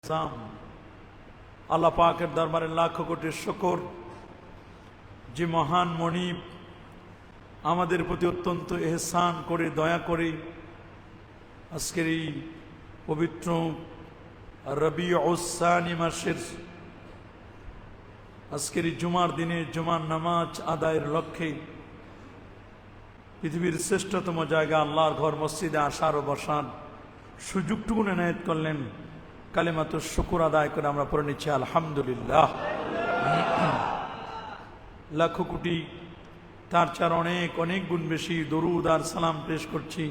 সাম আল্লাহ পাকের দরবারে লাখ কোটি শুকর যে মহান মনিব আমাদের প্রতি অত্যন্ত এহসান করে দয়া করে আজকের এই পবিত্র রবিউস সানি মাসের আজকের এই জুমার দিনে জুমার নামাজ আদায়ের লক্ষ্যে পৃথিবীর শ্রেষ্ঠতম জায়গা আল্লাহর ঘর মসজিদে আসার ও বসার সুযোগটুকু এনায়েত করলেন। কালিমাতুশ শুকর আদায় করে আমরা পড়ে নিচ্ছি আলহামদুলিল্লাহ। লাখ কোটি তার চার অনেক অনেক গুণ বেশি দরুদ আর সালাম পেশ করছি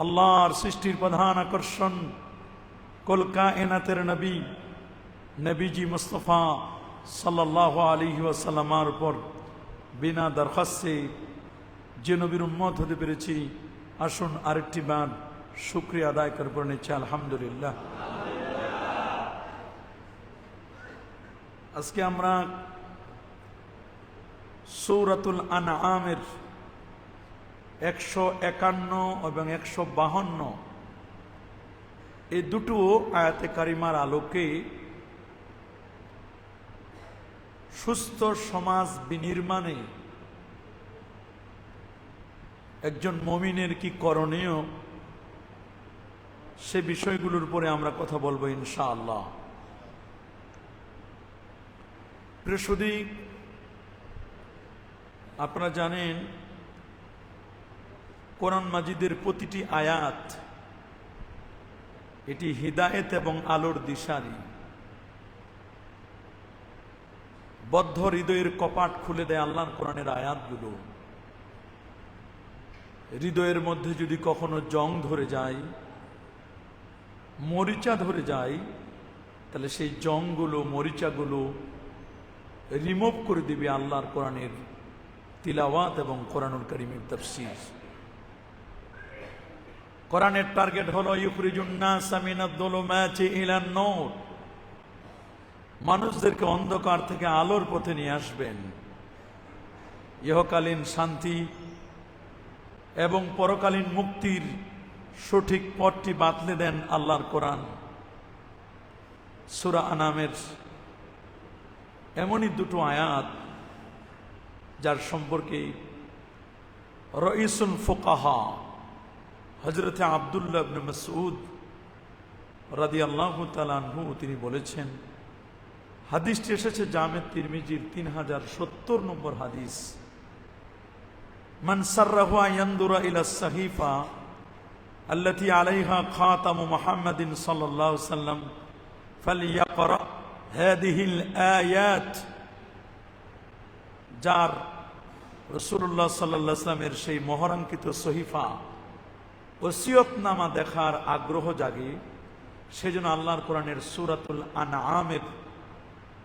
আল্লাহর সৃষ্টির প্রধান আকর্ষণ কুল কায়নাতের নবী নবীজি মুস্তাফা সাল্লাল্লাহু আলাইহি ওয়াসাল্লামের উপর বিনা দরখাস্তে যে নবীর উম্মত হতে পেরেছি, আসুন আরেকটি বার শুকরিয়া আদায় করে পড়ে নিচ্ছি আলহামদুলিল্লাহ। আজকে আমরা সূরাতুল আনআমের 151 এবং 152 এই দুটো আয়াতে কারিমার আলোকে সুস্থ সমাজ বিনির্মাণে একজন মুমিনের কি করণীয় সে বিষয়গুলোর উপরে আমরা কথা বলবো ইনশাআল্লাহ। প্রিয় সুধী, আপনারা জানেন কোরআন মাজিদের প্রতিটি আয়াত এটি হিদায়েত এবং আলোর দিশারি। বদ্ধ হৃদয়ের কপাট খুলে দেয় আল্লাহর কোরআনের আয়াতগুলো। হৃদয়ের মধ্যে যদি কখনো জং ধরে যায়, মরিচা ধরে যায়, তাহলে সেই জংগুলো মরিচাগুলো রিমুভ করে দিবে আল্লাহর কোরআনের তিলাওয়াত এবং কোরআনুল কারীমের তাফসীর। কোরআনের টার্গেট হলো ইউখরিজুন নাসা মিনাদ-দুলুমাতি ইলান নূর, মানুষদেরকে অন্ধকার থেকে আলোর পথে নিয়ে আসবেন। ইহকালীন শান্তি এবং পরকালীন মুক্তির সঠিক পথটি বাতলে দেন আল্লাহর কোরআন। সূরা আনামের এমনই দুটো আয়াত যার সম্পর্কে রাইসুল ফুকাহা হযরত আব্দুল্লাহ ইবনে মাসউদ রাদিয়াল্লাহু তাআলা আনহু তিনি বলেছেন, হাদিসটি এসেছে জামে তিরমিজির 3070 নম্বর হাদিস, মান সাররাহু আন ইয়ানদুরা ইলা সাহিফা আল্লাতী আলাইহা খাতামু মুহাম্মাদিন সাল্লাল্লাহু আলাইহি ওয়াসাল্লাম ফালইয়াকরা হাদিহিল আয়াত। যার রাসূলুল্লাহ সাল্লাল্লাহু আলাইহি ওয়াসাল্লামের সেই মোহরাঙ্কিত সহিফা ওসিয়তনামা দেখার আগ্রহ জাগে, সেজন্য আল্লাহর কোরআনের সূরাতুল আনআমের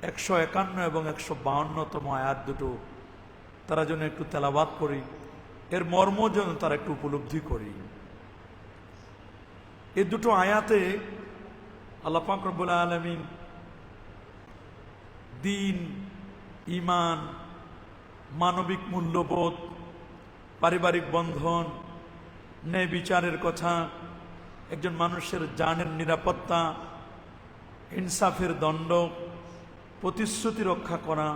151 এবং 152তম আয়াত দুটো তারা যেন একটু তেলাওয়াত করি, এর মর্ম যেন তারা একটু উপলব্ধি করি। এই দুটো আয়াতে আল্লাহ পাক রব্বুল আলামিন দ্বীন, ঈমান, মানবিক মূল্যবোধ, পারিবারিক বন্ধন, ন্যায় বিচারের কথা, একজন মানুষের জানের নিরাপত্তা, ইনসাফের দণ্ড, প্রতিশ্রুতি রক্ষা করা,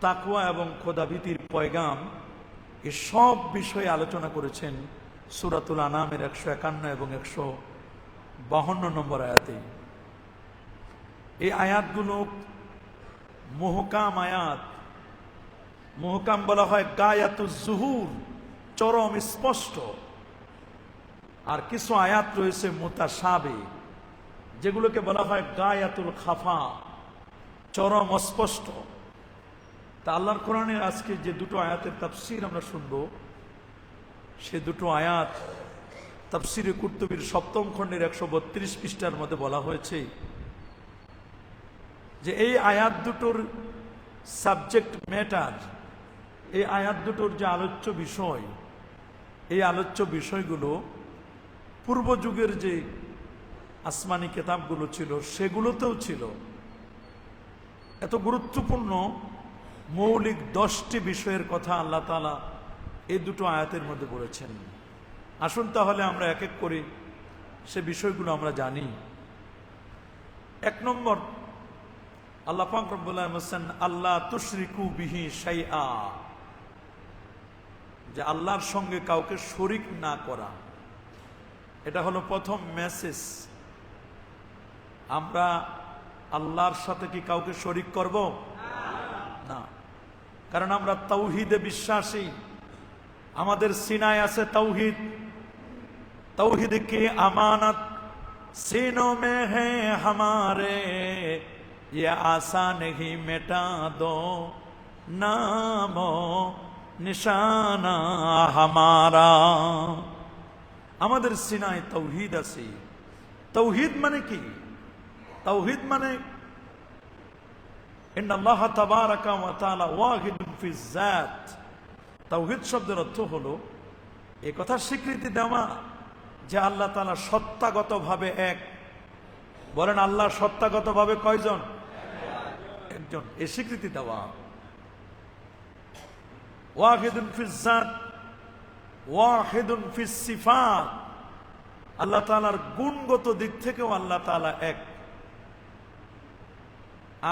তাকওয়া এবং খোদাভীতির পয়গাম, এই সব বিষয়ে আলোচনা করেছেন সূরাতুল আনআমের 151 এবং 152 নম্বর আয়াতে। এই আয়াতগুলো মুহকাম আয়াত। মুহকাম বলা হয় গায়াতুজ জুহুর, চরম স্পষ্ট। আর কিছু আয়াত রয়েছে মুতাশাবিহ, যেগুলোকে বলা হয় গায়াতুল খাফা, চরম অস্পষ্ট। তা আল্লাহর কোরআনের আজকে যে দুটো আয়াতের তাফসীর আমরা শুনব, সে দুটো আয়াত তাফসীরে কুরতুবীর 7ম খণ্ডের 132 পৃষ্ঠার মধ্যে বলা হয়েছে যে এই আয়াত দুটোর সাবজেক্ট ম্যাটার, এই আয়াত দুটোর যে আলোচ্য বিষয়, এই আলোচ্য বিষয়গুলো পূর্ব যুগের যে আসমানি কিতাবগুলো ছিল সেগুলোতেও ছিল। এত গুরুত্বপূর্ণ মৌলিক 10টি বিষয়ের কথা আল্লাহ তাআলা এই দুটো আয়াতের মধ্যে বলেছেন। আসুন তাহলে আমরা এক এক করে সে বিষয়গুলো আমরা জানি। এক নম্বর, আল্লাহ পাক রব্বুল আলামিন বলেন আল্লাহ তুশরিকু বিহি শাইআ, যে আল্লাহর সঙ্গে কাউকে শরীক না করা। এটা হলো প্রথম মেসেজ। আমরা আল্লাহর সাথে কি কাউকে শরীক করব? না, কারণ আমরা তাওহীদে বিশ্বাসী। আমাদের সিনায় আছে তাওহীদ। তাওহীদ কি আমানত सीनों में है हमारे, ये आशा नहीं मिटा दो नामो निशाना हमारा। আমাদের সিনায় তাওহীদ আছে। তাওহীদ মানে কি? তাওহীদ মানে ইন্নাল্লাহ তাবারাকা ওয়া তাআলা ওয়াহিদুন ফিজ যাত। তাওহীদ শব্দের অর্থ হলো এই কথা স্বীকৃতি দেওয়া যে আল্লাহ তাআলা সত্তাগতভাবে এক। বলেন আল্লাহ সত্তাগতভাবে কয়জন? একজন। এই স্বীকৃতি দেওয়া। ওয়াহিদুন ফিজ যাত ওয়াহিদুন ফিস সিফাত। আল্লাহ তাআলার গুণগত দিক থেকেও আল্লাহ তাআলা এক।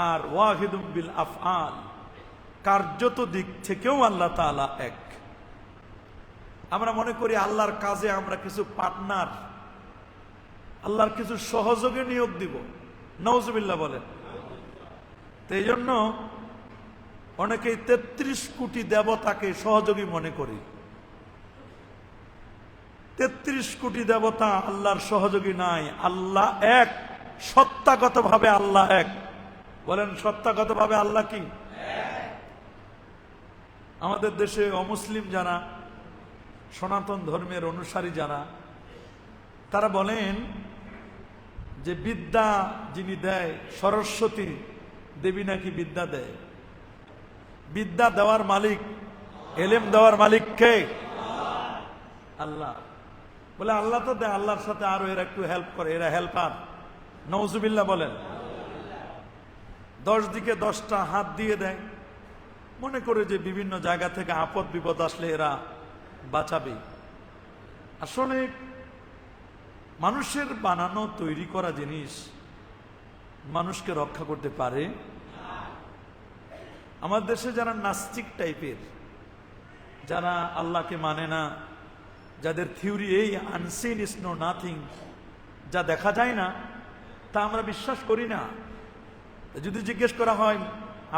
আর ওয়াহিদুন বিল আফআল, কার্যত দিক থেকেও আল্লাহ তাআলা এক। আমরা মনে করি আল্লাহর কাজে আমরা কিছু পার্টনার, আল্লাহর কিছু সহযোগী নিয়োগ দিব। নাউজুবিল্লাহ বলেন। তো এই জন্য অনেকেই ৩৩ কোটি দেবতাকে সহযোগী মনে করি। ৩৩ কোটি দেবতা আল্লাহর সহযোগী নাই। আল্লাহ এক, সত্তাগতভাবে আল্লাহ এক। বলেন সত্তাগতভাবে আল্লাহ কি? আমাদের দেশে অমুসলিম যারা, সনাতন ধর্মের অনুসারী যারা, তারা বলেন যে বিদ্যা যিনি দেয়, সরস্বতী দেবী নাকি বিদ্যা দেয়। বিদ্যা দেওয়ার মালিক, এলেম দেওয়ার মালিক কে? আল্লাহ। বলে আল্লাহ তো দেয়, আল্লাহর সাথে আরো এরা একটু হেল্প করে, এরা হেল্পার। নাউজুবিল্লাহ বলেন। 10 দিকে 10টা হাত দিয়ে দেয়, মনে করে যে বিভিন্ন জায়গা থেকে আপদ বিপদ আসলে এরা বাঁচাবে। আসলে মানুষের বানানো তৈরি করা জিনিস মানুষকে রক্ষা করতে পারে? আমাদের দেশে যারা নাস্তিক টাইপের, যারা আল্লাহকে মানে না, যাদের থিওরি এই আনসিন ইজ নো নাথিং, যা দেখা যায় না তা আমরা বিশ্বাস করি না। যদি জিজ্ঞেস করা হয়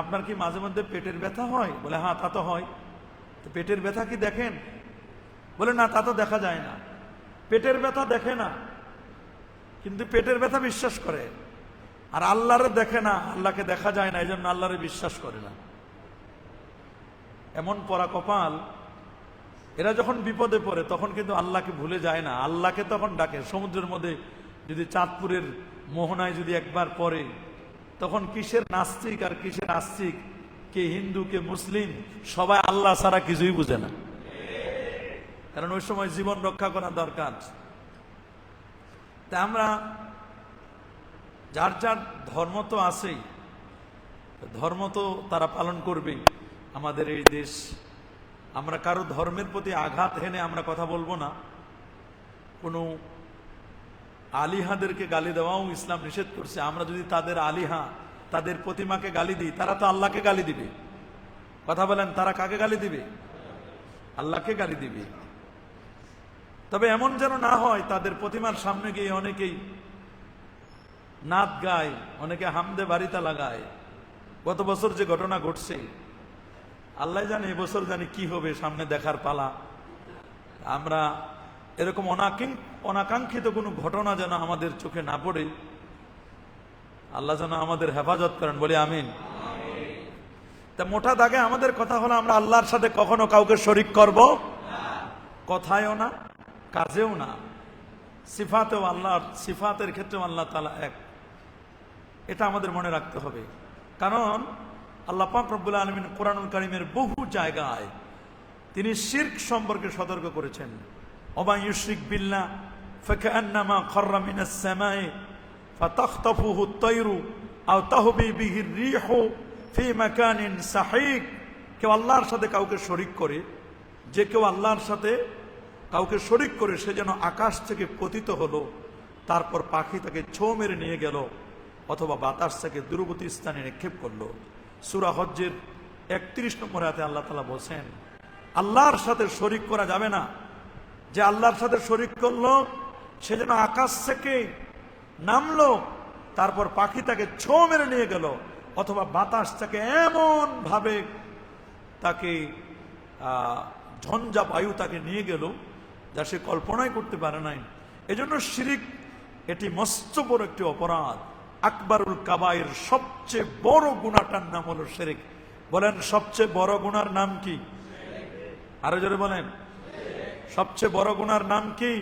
আপনার কি মাঝে মধ্যে পেটের ব্যথা হয়? বলে হ্যাঁ তা তো হয়। তো পেটের ব্যথা কি দেখেন? বলে না তা তো দেখা যায় না। পেটের ব্যথা দেখে না, কিন্তু পেটের ব্যথা বিশ্বাস করে। আর আল্লাহরে দেখে না, আল্লাহকে দেখা যায় না, এই জন্য আল্লাহরে বিশ্বাস করে না। এমন পরা কপাল। এরা যখন বিপদে পড়ে তখন কিন্তু আল্লাহকে ভুলে যায় না, আল্লাহকে তখন ডাকে। সমুদ্রের মধ্যে যদি চাঁদপুরের মোহনায় যদি একবার পড়ে, তখন কিসের নাস্তিক আর কিসের আস্তিক, কে হিন্দু কে মুসলিম, সবাই আল্লাহ ছাড়া কিছুই বুঝে না। কারণ ওই সময় জীবন রক্ষা করা দরকার। তা আমরা যার যার ধর্ম তো আছেই, ধর্ম তো তারা পালন করবে। আমাদের এই দেশ, আমরা কারো ধর্মের প্রতি আঘাত হেনে আমরা কথা বলবো না। কোনো আলিহাদেরকে গালি দেওয়াও ইসলাম নিষেধ করছে। আমরা যদি তাদের আলিহা, তাদের প্রতিমাকে গালি দিই, তারা তো আল্লাহকে গালি দিবে। কথা বলেন, তারা কাকে গালি দিবে? আল্লাহকে গালি দিবে। তবে এমন যেন না হয় তাদের প্রতিমার সামনে গিয়ে অনেকেই নাত গায়, অনেকে হামদে বাড়িতে লাগায়। গত বছর যে ঘটনা ঘটছে, আল্লাহ জানে এবছর জানি কি হবে, সামনে দেখার পালা। আমরা এরকম অনাকাঙ্ক্ষিত কোনো ঘটনা যেন আমাদের চোখে না পড়ে, আল্লাহ যেন আমাদের হেফাজত করেন, বলি আমিন। তা মোটা দাগে আমাদের কথা হলো, আমরা আল্লাহর সাথে কখনো কাউকে শরীক করব কথায়ও না, কাজেও না। সিফাতেও আল্লাহর, সিফাতের ক্ষেত্রেও আল্লাহ তাআলা এক। এটা আমাদের মনে রাখতে হবে। কারণ আল্লাহ পাক রব্বুল আলামিন কোরআনুল কারীমের বহু জায়গায় তিনি শিরক সম্পর্কে সতর্ক করেছেন। ওমা ইউশরিক বিল্লাহ ফাকান্নামা খাররা মিনাস সামাই ফাতাখতাফুহু আত-তায়রু আও তাহবি বিহি আর-রিহু ফি মাকানিন সাহিক। কেউ আল্লাহর সাথে কাউকে শরীক করে, যে কেউ আল্লাহর সাথে কাউকে শরীক করে, সে যেন আকাশ থেকে পতিত হলো, তারপর পাখি তাকে ছোঁ মেরে নিয়ে গেল, অথবা বাতাস থেকে দূরবর্তী স্থানে নিক্ষেপ করলো। সূরা হজ্জের 31 নম্বর আয়াতে আল্লাহ তাআলা বলছেন আল্লাহর সাথে শরীক করা যাবে না। যে আল্লাহর সাথে শরীক করলো সে যেন আকাশ থেকে নামলো, তারপর পাখি তাকে ছো মেরে নিয়ে গেল, অথবা বাতাস তাকে এমন ভাবে তাকে ঝঞ্ঝা বায়ু তাকে নিয়ে গেল যা সে কল্পনাই করতে পারে নাই। এজন্য শিরিক এটি মস্ত বড় একটি অপরাধ। আকবরুল কাবায়ের সবচেয়ে বড় গুনাহটার নাম হলো শিরিক। বলেন সবচেয়ে বড় গুনার নাম কি? আরো জোরে বলেন, সবচেয়ে বড় গুনার নাম কি?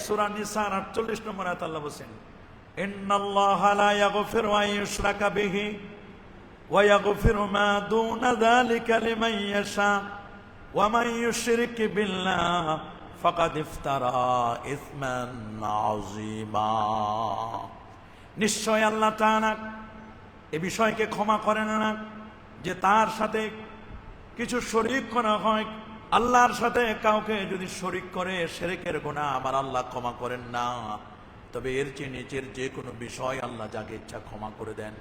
সূরা নিসার 48 নম্বর আয়াতে আল্লাহ বলেন ইন্নাল্লাহা লা ইয়াগফিরু আন ইউশরাকা বিহি ওয়া ইয়াগফিরু মা দুনা যালিকা লিমান ইয়াশা ওয়া মান ইউশরিক বিল্লাহ ফাকাদ ইফতারা ইসমান আযীমা। নিশ্চয় আল্লাহ তাআলা এই বিষয়কে ক্ষমা করেন না যে তার সাথে কিছু শরীক করা হয়। আল্লাহর সাথে কাউকে যদি শরীক করে শিরকের গুনাহ আমার আল্লাহ ক্ষমা করেন না। তবে এর চেয়ে নিচের যে কোনো বিষয় আল্লাহ যাকে ইচ্ছা ক্ষমা করে দেন।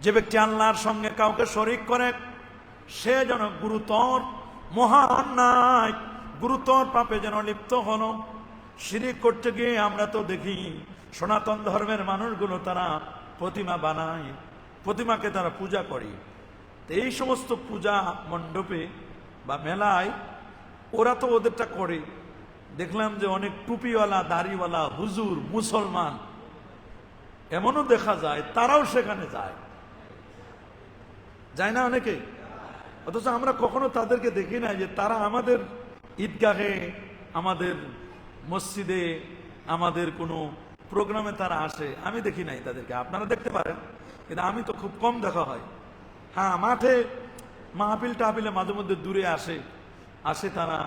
যে ব্যক্তি আল্লাহর সঙ্গে কাউকে শরীক করে সে যেন গুরুতর মহা অন্যায়, গুরুতর পাপে যেন লিপ্ত হলো। শিরিক করতে গিয়ে আমরা তো দেখি সনাতন ধর্মের মানুষগুলো তারা প্রতিমা বানায়, প্রতিমাকে তারা পূজা করে। তো এই সমস্ত পূজা মণ্ডপে বা মেলায় ওরা তো ওদেরটা করে। দেখলাম যে অনেক টুপিওয়ালা দাড়িওয়ালা হুজুর মুসলমান এমনও দেখা যায় তারাও সেখানে যায় না অনেকে। অথচ আমরা কখনো তাদেরকে দেখি না যে তারা আমাদের ঈদগাহে, আমাদের মসজিদে, আমাদের কোনো প্রোগ্রামে তারা আসে। আমি দেখি নাই তাদেরকে, আপনারা দেখতে পারেন, কিন্তু আমি তো খুব কম দেখা হয়। হ্যাঁ, মাঠে মাহফিল টাহফিলে মাঝে মধ্যে দূরে আসে তারা,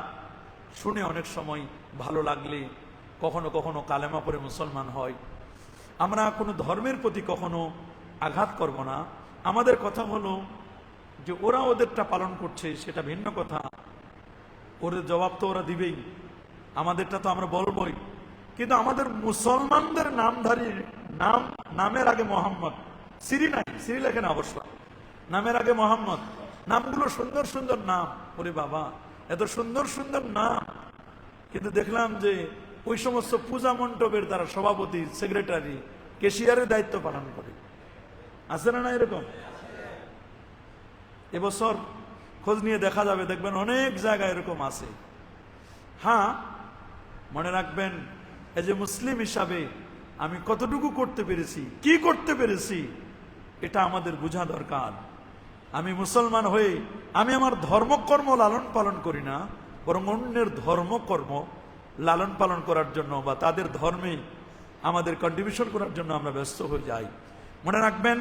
শুনে অনেক সময় ভালো লাগলে কখনো কখনো কালেমা পড়ে মুসলমান হয়। আমরা কোনো ধর্মের প্রতি কখনো আঘাত করব না। আমাদের কথা হলো যে ওরা ওদেরটা পালন করছে সেটা ভিন্ন কথা, ওদের জবাব তো ওরা দিবেই, আমাদেরটা তো আমরা বলবই। কিন্তু আমাদের মুসলমানদের নামধারী নামের আগে মোহাম্মদ, সিরি নাই, সিরি লেখেন অবশ্য, নামের আগে মোহাম্মদ। নামগুলো সুন্দর সুন্দর নাম, ওরে বাবা এত সুন্দর সুন্দর নাম, কিন্তু দেখলাম যে ওই সমস্ত পূজা মণ্ডপের তারা সভাপতি, সেক্রেটারি, ক্যাশিয়ারের দায়িত্ব পালন করে। আছে না এরকম? এবছর খোঁজ নিয়ে দেখা যাবে, দেখবেন অনেক জায়গায় এরকম আছে। হ্যাঁ, মনে রাখবেন এই যে মুসলিম হিসাবে আমি কতটুকু করতে পেরেছি, কি করতে পেরেছি, এটা আমাদের বোঝা দরকার। আমি মুসলমান হয়ে আমি আমার ধর্মকর্ম লালন পালন করি না, বরং অন্যের ধর্মকর্ম লালন পালন করার জন্য বা তাদের ধর্মে আমাদের কন্ট্রিবিউশন করার জন্য আমরা ব্যস্ত হয়ে যাই। মনে রাখবেন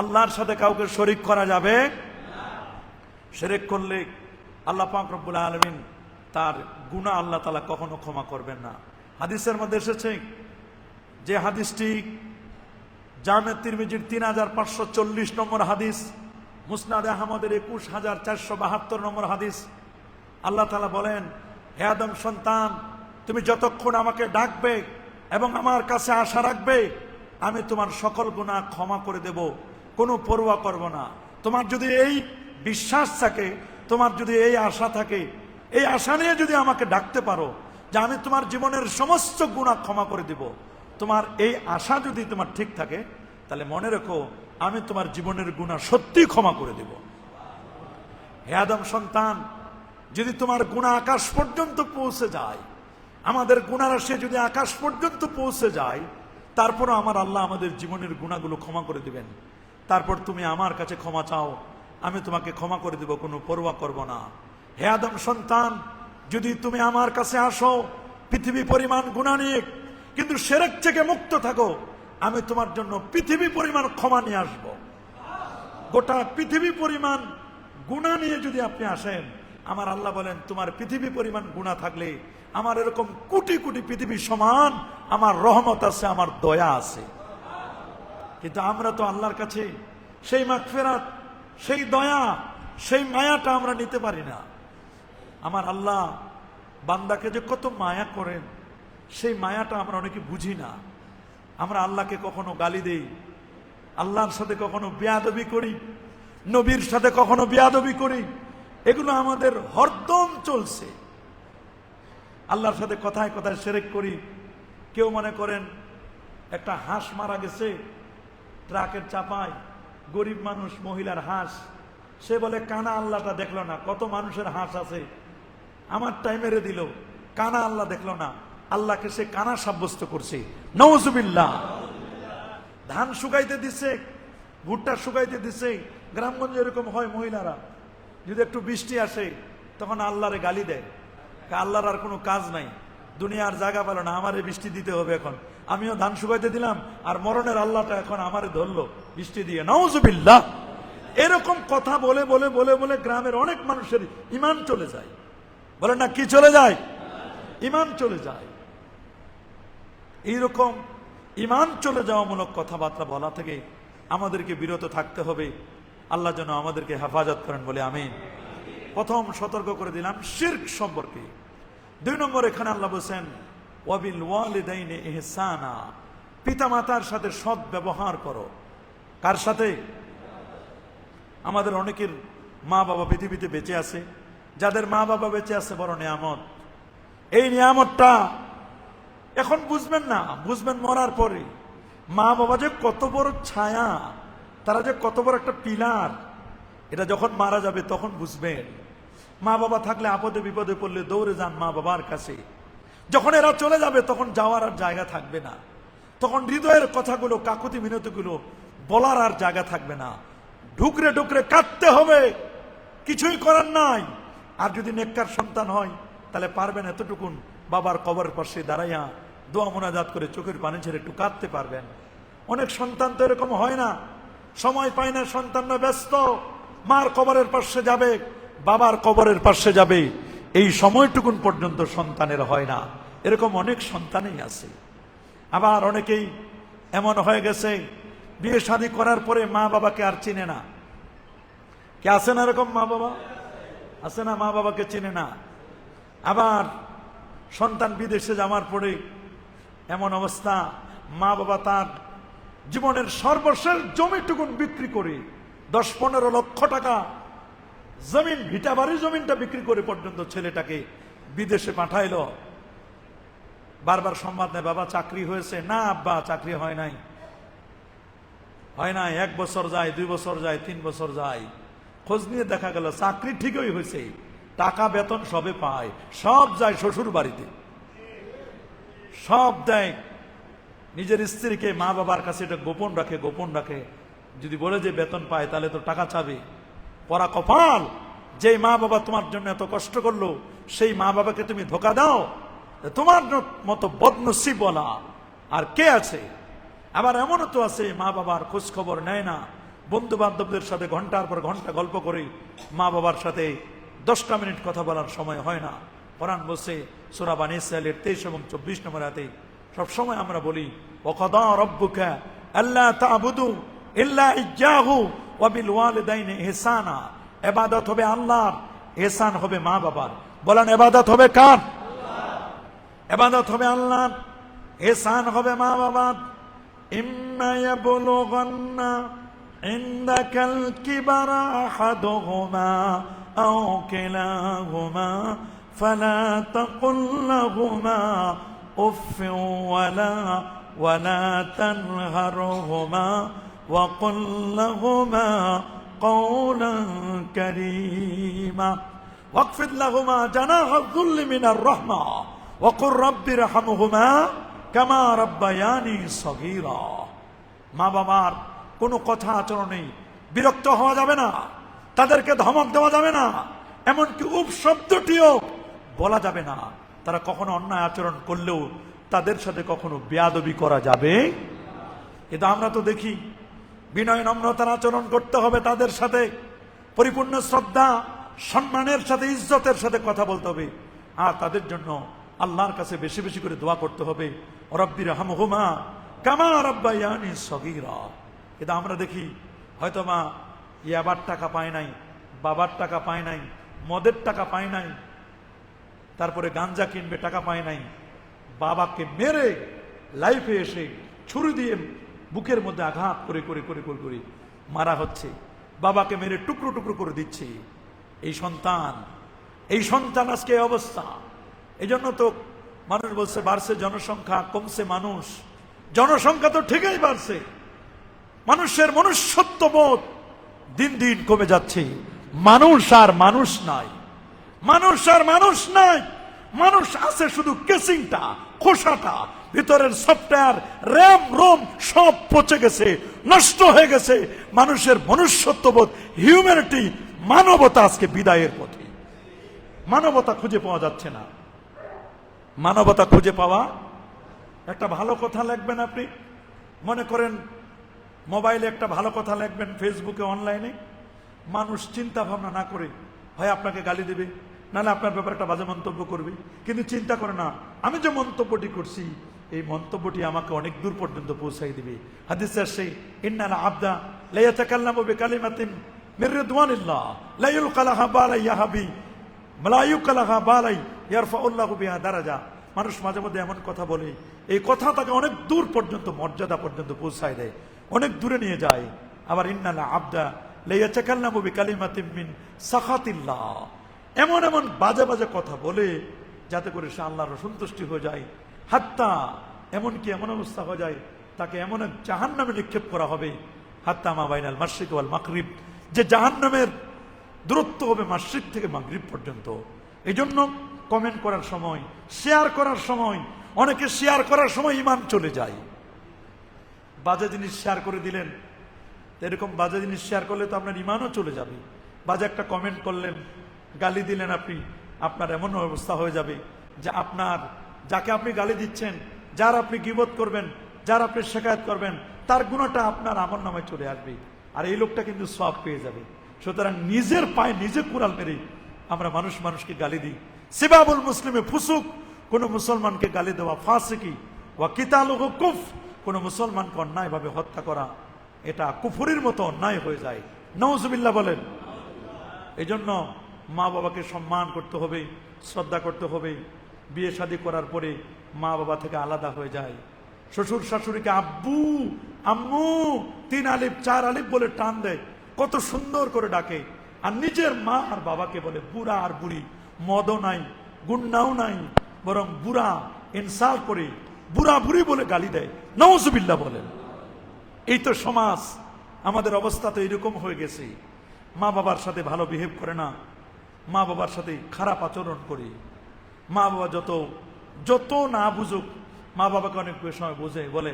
আল্লাহর সাথে কাউকে শরীক করা যাবে না। শিরক করলে আল্লাহ পাক রব্বুল আলামিন তার গুনাহ আল্লাহ তাআলা কখনো ক্ষমা করবেন না। হাদিসের মধ্যে এসেছে, যে হাদিসটি জামে তিরমিজির 3540 নম্বর হাদিস, মুসনাদে আহমদের 21472 নম্বর হাদিস। আল্লাহ তাআলা বলেন, হে আদম সন্তান, তুমি যতক্ষণ আমাকে ডাকবে এবং আমার কাছে আশা রাখবে আমি তোমার সকল গুনাহ ক্ষমা করে দেব, কোনো পরোয়া করব না। তোমার যদি এই বিশ্বাস থাকে, তোমার যদি এই আশা থাকে, এই আশা নিয়ে যদি আমাকে ডাকতে পারো যে আমি তোমার জীবনের সমস্ত গুনাহ ক্ষমা করে দেব, তোমার এই আশা যদি তোমার ঠিক থাকে, তাহলে মনে রেখো আমি তোমার জীবনের গুনাহ সত্যি ক্ষমা করে দেব। হে আদম সন্তান, যদি তোমার গুনাহ আকাশ পর্যন্ত পৌঁছে যায়, আমাদের গুনাহ রাশি যদি আকাশ পর্যন্ত পৌঁছে যায়, তারপরও আমার আল্লাহ আমাদের জীবনের গুনাহগুলো ক্ষমা করে দিবেন। তারপর তুমি আমার কাছে ক্ষমা চাও, আমি তোমাকে ক্ষমা করে দেব, কোনো পরোয়া করব না। হে আদম সন্তান, যদি তুমি আমার কাছে আসো পৃথিবী পরিমাণ গুনাহ নিয়ে, কিন্তু শিরক থেকে মুক্ত থাকো, আমি তোমার জন্য পৃথিবী পরিমাণ ক্ষমা নিয়ে আসবো। গোটা পৃথিবী পরিমাণ গুনাহ নিয়ে যদি আপনি আসেন, আমার আল্লাহ বলেন তোমার পৃথিবী পরিমাণ গুনাহ থাকলে আমার এরকম কোটি কোটি পৃথিবী সমান আমার রহমত আছে, আমার দয়া আছে। কিন্তু আমরা তো আল্লাহর কাছে সেই মাগফিরাত, সেই দয়া, সেই মায়াটা আমরা নিতে পারি না। আমার আল্লাহ বান্দাকে যে কত মায়া করেন, সেই মায়াটা আমরা অনেকে বুঝি না। আমরা আল্লাহকে কখনো গালি দেই, আল্লাহর সাথে কখনো বেয়াদবি করি, নবীর সাথে কখনো বেয়াদবি করি, এগুলো আমাদের হরদম চলছে। আল্লাহর সাথে কথায় কথায় শিরক করি। কেউ মনে করেন একটা হাঁস মারা গেছে ট্রাকের চাপায়, গরিব মানুষ, মহিলার হাঁস, সে বলে কানা আল্লাহটা দেখলো না। কত মানুষের হাঁস আছে, আমার টাই মেরে দিল, কানা আল্লাহ দেখলো না, আল্লাহকে সে কানা সাব্যস্ত করছে। নাউজুবিল্লাহ। ধান শুকাইতে দিছে, ভুট্টা শুকাইতে দিছে, গ্রামগঞ্জে এরকম হয়, মহিলারা যদি একটু বৃষ্টি আসে তখন আল্লাহরে গালি দেয়, আল্লাহর আর কোনো কাজ নাই, দুনিয়ার জায়গা পেল না, আমারে বৃষ্টি দিতে হবে, এখন আমিও ধান শুকাইতে দিলাম আর মরণের আল্লাহটা এখন আমারে ধরলো বৃষ্টি দিয়ে। নাউজুবিল্লাহ। এরকম কথা বলে বলে বলে বলে গ্রামের অনেক মানুষের ঈমান চলে যায়। বলে না, কি চলে যায়? ঈমান চলে যায়। এইরকম ঈমান চলে যাওয়া মূলক কথাবার্তা বলা থেকে আমাদেরকে বিরত থাকতে হবে। আল্লাহ যেন আমাদেরকে হেফাজত করেন বলে আমিন। প্রথম সতর্ক করে দিলাম শিরক সম্পর্কে। 2 নম্বর, এখানে আল্লাহ বলেছেন ওয়াবিল ওয়ালিদাইনি ইহসানা, পিতা মাতার সাথে সৎ ব্যবহার করো। কার সাথে? আমাদের অনেকের মা বাবা পৃথিবীতে বেঁচে আছে। যাদের মা বাবা বেঁচে আছে বড় নিয়ামত। এই নিয়ামতটা এখন বুঝবেন না, বুঝবেন মরার পরে। মা বাবা যে কত বড় ছায়া, তারা যে কত বড় একটা পিলার, এটা যখন মারা যাবে তখন বুঝবেন। মা বাবা থাকলে আপদে বিপদে পড়লে দৌড়ে যান মা বাবার কাছে। যখন এরা চলে যাবে তখন যাওয়ার আর জায়গা থাকবে না, তখন হৃদয়ের কথাগুলো, কাকুতি মিনতিগুলো বলার আর জায়গা থাকবে না। ঢুকরে ঢুকরে কাঁদতে হবে, কিছুই করার নাই। আর যদি নেককার সন্তান হয় তাহলে পারবেন এতটুকুন, বাবার কবরের পাশে দাঁড়াইয়া দোয়া মোনাজাত করে চোখের পানি ছেড়ে একটু কাঁদতে পারবেন। অনেক সন্তান তো এরকম হয় না, সময় পায় না, সন্তানরা ব্যস্ত, মার কবরের পাশে যাবে, বাবার কবরের পাশে যাবে, এই সময়টুকুন পর্যন্ত সন্তানের হয় না। এরকম অনেক সন্তানই আছে। আবার অনেকেই এমন হয়ে গেছে বিয়ে শাদী করার পরে মা বাবাকে আর চিনে না। কে আছে না এরকম মা বাবা? আছে না? মা বাবাকে চিনে না। আবার সন্তান বিদেশে যাওয়ার পরে এমন অবস্থা, মা বাবা তার জীবনের সর্বশেষ জমিটুকুন বিক্রি করে 10-15 লক্ষ টাকা জমিন, ভিটা বাড়ি জমিনটা বিক্রি করে পর্যন্ত ছেলেটাকে বিদেশে পাঠাইলো। বারবার সংবাদ নেয়, বাবা চাকরি হয়েছে? না আব্বা, চাকরি হয় নাই। 1 বছর যায়, 2 বছর যায়, 3 বছর যায়, খোঁজ নিয়ে দেখা গেল চাকরি ঠিকই হয়েছে, টাকা বেতন সবে পায়, সব যায় শ্বশুর বাড়িতে, সব দেয় নিজের স্ত্রীকে। মা বাবার কাছে এটা গোপন রাখে, গোপন রাখে। যদি বলে যে বেতন পায় তাহলে তো টাকা চাবে। পরা কপাল, যে মা বাবা তোমার জন্য এত কষ্ট করলো, সেই মা বাবাকে তুমি ধোকা দাও, তোমার মতো বদনসিব বলা আর কে আছে? আবার এমনও তো আছে মা বাবার খোঁজ খবর নেয় না, বন্ধু বান্ধবদের সাথে ঘন্টার পর ঘন্টা গল্প করে মা বাবার সাথে 10টা মিনিট কথা বলার সময় হয় না। কোরআন বলছে সূরা বানী ইসরাঈলের 23 এবং 24 নম্বর আয়াতে, সবসময় আমরা বলি ওয়াকাদা রাব্বুকা আল্লা তা'বুদু ইল্লা ইয়্যাহু ওয়া বিল ওয়ালিদাইনি ইহসানা। ইবাদত হবে আল্লাহর, ইহসান হবে মা বাবার। বলেন ইবাদত হবে কার? আল্লাহ। ইবাদত হবে আল্লাহর, ইহসান হবে মা বাবার। ইম্মা ইয়াবলুগান্না ইনদাকাল কিবারা আহাদুহুমা আও কিলাহুমা ফালা তাকুল লাহুমা উফফিন ওয়ালা তানহারহুমা وقل لهما قولا كريما واخفض لهما جناح الذل من الرحمة وقل رب ارحمهما كما ربياني صغيرا। মা বাবার কোনো কথা আচরণে বিরক্ত হওয়া যাবে না, তাদেরকে ধমক দেওয়া যাবে না, এমনকি উপশব্দটিও বলা যাবে না। তারা কখনো অন্যায় আচরণ করলেও তাদের সাথে কখনো বেয়াদবি করা যাবে। কিন্তু আমরা তো দেখি বিনয় নম্রতার আচরণ করতে হবে তাদের সাথে, পরিপূর্ণ শ্রদ্ধা সম্মানের সাথে ইজ্জতের সাথে কথা বলতে হবে। আর তাদের জন্য আল্লাহর কাছে বেশি বেশি করে দোয়া করতে হবে, রব্বির হামহুমা কামা রাব্বায়ানি সগীরা। কিন্তু আমরা দেখি হয়তো মা ইয়াবার টাকা পায় নাই, বাবার টাকা পায় নাই, মদের টাকা পায় নাই, তারপরে গাঞ্জা কিনবে টাকা পায় নাই, বাবাকে মেরে লাইফে এসে ছুরি দিয়ে বুকের মধ্যে আঘাত করে করে করে করে করে মারা হচ্ছে, বাবাকে মেরে টুকরো টুকরো করে দিচ্ছে। এই সন্তান আজকে এই অবস্থা। এই জন্য তো মানুষ বলছে বাড়ছে জনসংখ্যা, কমছে মানুষ। জনসংখ্যা তো ঠিকই বাড়ছে, মানুষের মনুষ্যত্ববোধ দিন দিন কমে যাচ্ছে। মানুষ আর মানুষ নাই, মানুষ আর মানুষ নাই। মানুষ আছে শুধু কেসিংটা, খোসাটা, ভিতরের সফটওয়্যার, র্যাম রোম সব পচে গেছে, নষ্ট হয়ে গেছে। মানুষের মনুষ্যত্ববোধ, হিউম্যানিটি, মানবতা আজকে বিদায়ের পথে। মানবতা খুঁজে পাওয়া যাচ্ছে না। মানবতা খুঁজে পাওয়া, একটা ভালো কথা লিখবেন আপনি, মনে করেন মোবাইলে একটা ভালো কথা লিখবেন, ফেসবুকে, অনলাইনে, মানুষ চিন্তা ভাবনা না করে হয় আপনাকে গালি দেবে, নাহলে আপনার ব্যাপারে একটা বাজে মন্তব্য করবে, কিন্তু চিন্তা করে না আমি যে মন্তব্যটি করছি এই মন্তব্যটি আমাকে অনেক দূর পর্যন্ত পৌঁছাই দিবে। হাদিসে আসছে ইন্নাল আবদা লা ইয়াতাকাল্লামু বিকালিমাতিন মির রিদওয়ানিল্লাহ লা ইউলকালাহা বালাই ইয়াহাবি লা ইউলকালাহা বালাই ইয়ারফাউল্লাহু বিহা দারাজা। মানুষ মাঝে মধ্যে এমন কথা বলে, এই কথা তাকে অনেক দূর পর্যন্ত, মর্যাদা পর্যন্ত পৌঁছায় দেয়, অনেক দূরে নিয়ে যায়। আবার ইন্নাল আবদা লা ইয়াতাকাল্লামু বিকালিমাতিন মিন সাখাতিল্লাহ, এমন এমন বাজে বাজে কথা বলে যাতে করে সে আল্লাহর সন্তুষ্টি হয়ে যায়। হাত্তা এমনকি এমন অবস্থা হয়ে যায় তাকে এমন এক জাহান্নামে নিক্ষেপ করা হবে, হাত্তা মা বাইনাল মাশরিক ওয়াল মাগরিব, যে জাহান্নামের দূরত্ব হবে মাশরিক থেকে মাগরিব পর্যন্ত। এই জন্য কমেন্ট করার সময়, শেয়ার করার সময়, অনেকে শেয়ার করার সময় ঈমান চলে যায়। বাজে জিনিস শেয়ার করে দিলেন, এরকম বাজে জিনিস শেয়ার করলে তো আপনার ঈমানও চলে যাবে। বাজে একটা কমেন্ট করলেন, গালি দিলেন আপনি, আপনার এমন অবস্থা হয়ে যাবে যে আপনার, যাকে আপনি গালি দিচ্ছেন, যার আপনি গীবত করবেন, যার আপনি শিকায়ত করবেন, তার গুণাটা আপনার আমলনামায় চলে আসবে, আর এই লোকটা কিন্তু সওয়াব পেয়ে যাবে। সুতরাং নিজের পায়ে নিজে কুড়াল মেরে আমরা মানুষকে গালি দিই। সিবাবুল মুসলিমে ফুসুক, কোন মুসলমানকে গালি দেওয়া, ফাসিকি ওয়া কিতালুহু কুফর, কোন মুসলমানকে অন্যায়ভাবে হত্যা করা, এটা কুফরির মতো অন্যায় হয়ে যায়। নাউজুবিল্লাহ বলেন। এই জন্য মা বাবাকে সম্মান করতে হবে, শ্রদ্ধা করতে হবে। বিয়ে শাদী করার পরে মা বাবা থেকে আলাদা হয়ে যায়। শ্বশুর শাশুড়িকে আব্বু আম্মু 3 আলিফ 4 আলিফ বলে টান দেয়, কত সুন্দর করে ডাকে। আর নিজের মা আর বাবাকে বলে বুড়া আর বুড়ি, মদও নাই, গুন্নাও নাই, বরং বুড়া ইনসাল করে বুড়া বুড়ি বলে গালি দেয়। নাউজুবিল্লাহ বলেন। এই তো সমাজ, আমাদের অবস্থা তো এরকম হয়ে গেছে। মা বাবার সাথে ভালো বিহেভ করে না, মা বাবার সাথে খারাপ আচরণ করি। মা বাবা যত না বুঝুক, মা বাবাকে অনেক সময় বোঝে, বলে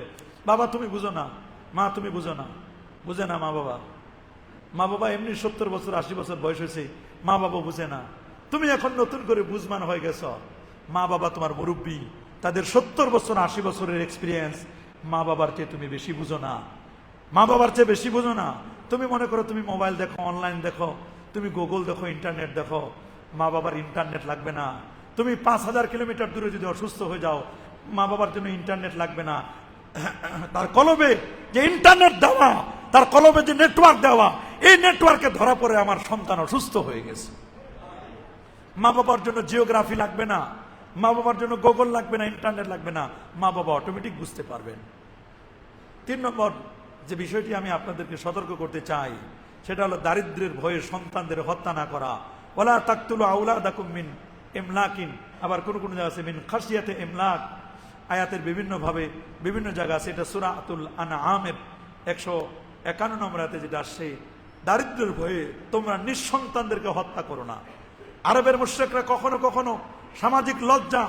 বাবা তুমি বুঝো না, মা তুমি বুঝো না, বুঝে না মা বাবা। মা বাবা এমনি 70 বছর 80 বছর বয়স হয়েছে, মা বাবা বুঝে না। তুমি এখন নতুন করে বুঝমান হয়ে গেছ। মা বাবা তোমার মুরব্বী, তাদের 70 বছর 80 বছরের এক্সপিরিয়েন্স। মা বাবার চেয়ে তুমি বেশি বুঝো না, মা বাবার চেয়ে বেশি বুঝো না। তুমি মনে করো তুমি মোবাইল দেখো, অনলাইন দেখো, তুমি গুগল দেখো, ইন্টারনেট দেখো, মা বাবার ইন্টারনেট লাগবে না। তুমি 5000 কিলোমিটার দূরে যদি অসুস্থ হয়ে যাও, মা বাবার জন্য ইন্টারনেট লাগবে না। তার কলবে যে ইন্টারনেট দেওয়া, তার কলবে যে নেটওয়ার্ক দেওয়া, এই নেটওয়ার্কে ধরা পড়ে আমার সন্তান অসুস্থ হয়ে গেছে। মা বাবার জন্য জিওগ্রাফি লাগবে না, মা বাবার জন্য গুগল লাগবে না, ইন্টারনেট লাগবে না, মা বাবা অটোমেটিক বুঝতে পারবেন। 3 নম্বর যে বিষয়টি আমি আপনাদেরকে সতর্ক করতে চাই, সেটা হলো দারিদ্র্যের ভয়ে সন্তানদের হত্যা না করা। ওয়ালা তাকতুলু আওলাদাকুম মিন ইমলাকিন, আবার কোন কোন জায়গা আছে মিন খাশিয়াতে ইমলাক। আয়াতের বিভিন্নভাবে বিভিন্ন জায়গা আছে। এটা সূরাতুল আনআমের 151 নম্বর আয়াতে যেটা আসছে, দারিদ্র্যের ভয়ে তোমরা নিঃসন্তানদেরকে হত্যা করো না। আরবের মুশরিকরা কখনো কখনো সামাজিক লজ্জা